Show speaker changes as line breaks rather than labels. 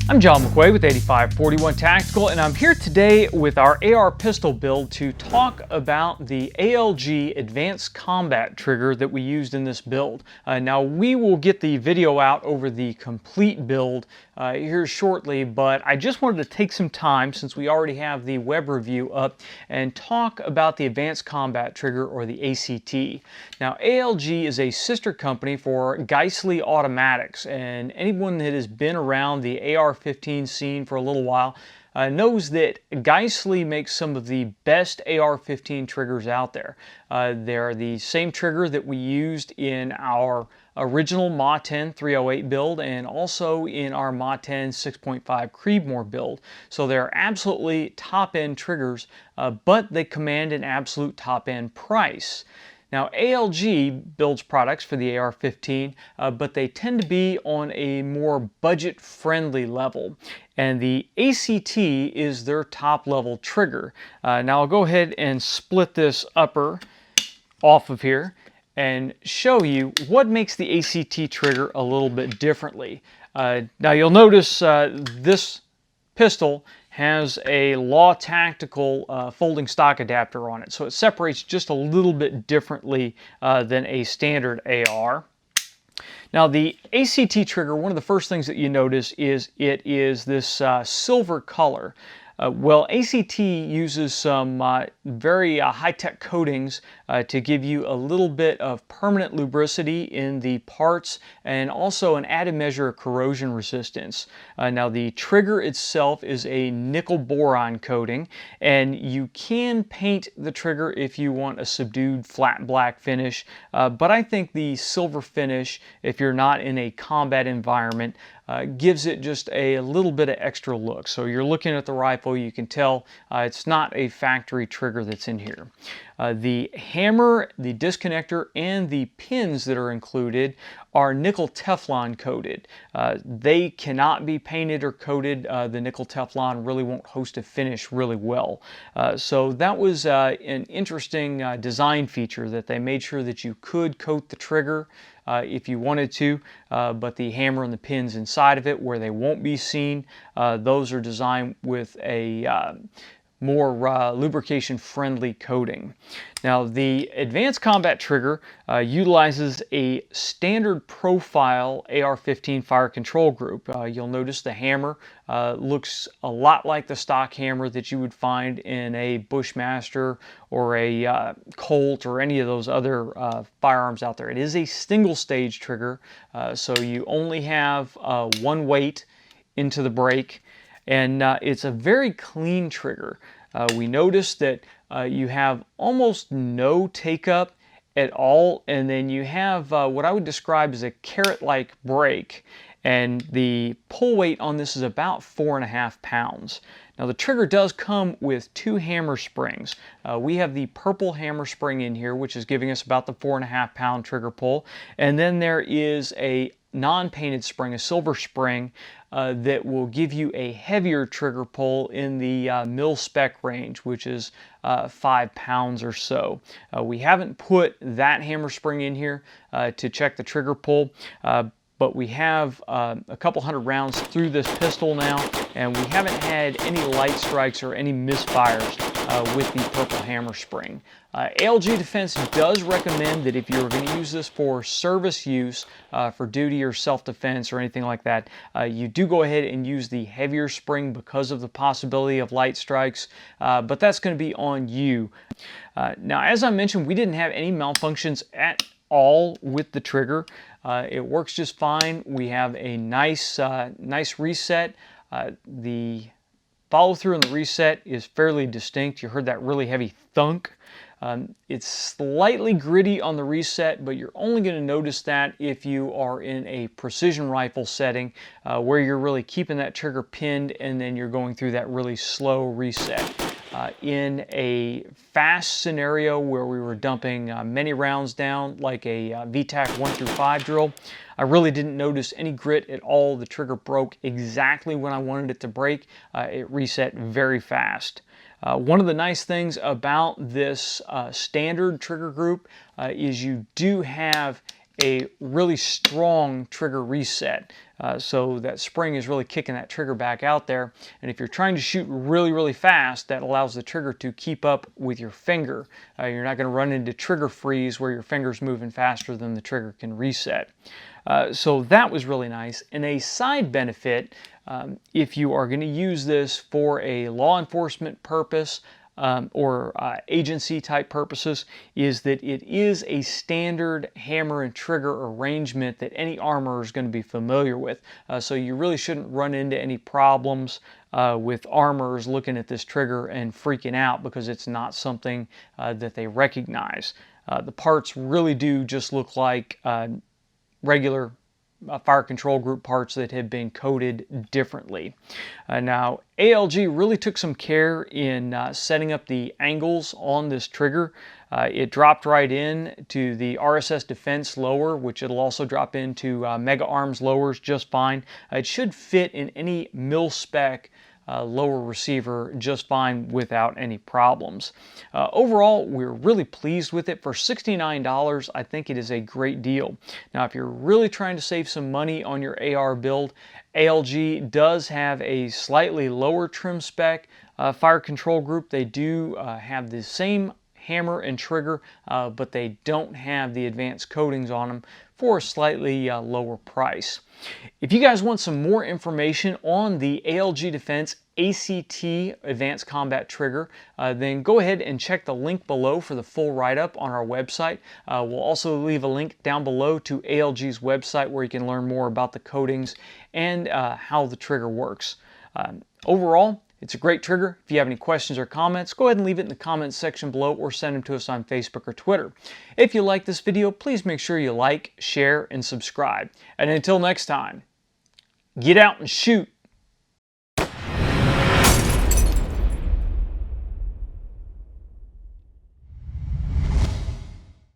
I'm John McQuay with 8541 Tactical, and I'm here today with our AR pistol build to talk about the ALG Advanced Combat Trigger that we used in this build. Now we will get the video out over the complete build here shortly, but I just wanted to take some time, since we already have the web review up, and talk about the Advanced Combat Trigger, or the ACT. Now ALG is a sister company for Geissele Automatics, and anyone that has been around the AR-15 scene for a little while knows that Geissele makes some of the best AR-15 triggers out there. They're the same trigger that we used in our original Ma-10 308 build and also in our Ma-10 6.5 Creedmoor build. So they're absolutely top-end triggers, but they command an absolute top-end price. Now ALG builds products for the AR-15, but they tend to be on a more budget-friendly level, and the ACT is their top-level trigger. Now I'll go ahead and split this upper off of here and show you what makes the ACT trigger a little bit differently. Now you'll notice this pistol has a Law Tactical folding stock adapter on it, so it separates just a little bit differently than a standard AR. Now the ACT trigger, one of the first things that you notice is it is this silver color. Well, ACT uses some very high-tech coatings to give you a little bit of permanent lubricity in the parts and also an added measure of corrosion resistance. Now the trigger itself is a nickel boron coating, and you can paint the trigger if you want a subdued flat black finish, but I think the silver finish, if you're not in a combat environment, gives it just a little bit of extra look. So you're looking at the rifle, you can tell it's not a factory trigger that's in here. The hammer, the disconnector, and the pins that are included are nickel Teflon coated. They cannot be painted or coated. The nickel Teflon really won't host a finish really well. So that was an interesting design feature, that they made sure that you could coat the trigger if you wanted to, but the hammer and the pins inside of it, where they won't be seen, those are designed with a more lubrication-friendly coating. Now the Advanced Combat Trigger utilizes a standard profile AR-15 fire control group. You'll notice the hammer looks a lot like the stock hammer that you would find in a Bushmaster or a Colt or any of those other firearms out there. It is a single stage trigger, so you only have one weight into the break, and it's a very clean trigger. We noticed that you have almost no take-up at all, and then you have what I would describe as a carrot-like break, and the pull weight on this is about 4.5 pounds. Now the trigger does come with 2 hammer springs. We have the purple hammer spring in here, which is giving us about the 4.5 pound trigger pull, and then there is a non-painted spring, a silver spring, that will give you a heavier trigger pull in the Mil-spec range, which is 5 pounds or so. We haven't put that hammer spring in here to check the trigger pull, but we have a couple hundred rounds through this pistol now, and we haven't had any light strikes or any misfires with the purple hammer spring. ALG Defense does recommend that if you're going to use this for service use, for duty or self-defense or anything like that, you do go ahead and use the heavier spring because of the possibility of light strikes, but that's going to be on you. Now, as I mentioned, we didn't have any malfunctions at all with the trigger. It works just fine. We have a nice reset. The follow-through on the reset is fairly distinct. You heard that really heavy thunk. It's slightly gritty on the reset, but you're only going to notice that if you are in a precision rifle setting where you're really keeping that trigger pinned and then you're going through that really slow reset. In a fast scenario where we were dumping many rounds down, like a VTAC 1 through 5 drill, I really didn't notice any grit at all. The trigger broke exactly when I wanted it to break. It reset very fast. One of the nice things about this standard trigger group is you do have a really strong trigger reset. So that spring is really kicking that trigger back out there. And if you're trying to shoot really, really fast, that allows the trigger to keep up with your finger. You're not going to run into trigger freeze where your finger's moving faster than the trigger can reset. So that was really nice. And a side benefit, if you are going to use this for a law enforcement purpose, or agency type purposes, is that it is a standard hammer and trigger arrangement that any armorer is going to be familiar with. So you really shouldn't run into any problems with armorers looking at this trigger and freaking out because it's not something that they recognize. The parts really do just look like regular fire control group parts that have been coated differently. Now, ALG really took some care in setting up the angles on this trigger. It dropped right in to the RSS Defense lower, which it'll also drop into Mega Arms lowers just fine. It should fit in any Mil-spec lower receiver just fine without any problems. Overall, we're really pleased with it. For $69, I think it is a great deal. Now, if you're really trying to save some money on your AR build, ALG does have a slightly lower trim spec fire control group. They do have the same hammer and trigger, but they don't have the advanced coatings on them for a slightly lower price. If you guys want some more information on the ALG Defense ACT Advanced Combat Trigger, then go ahead and check the link below for the full write-up on our website. We'll also leave a link down below to ALG's website where you can learn more about the coatings and how the trigger works. Overall, it's a great trigger. If you have any questions or comments, go ahead and leave it in the comments section below or send them to us on Facebook or Twitter. If you like this video, please make sure you like, share, and subscribe. And until next time, get out and shoot.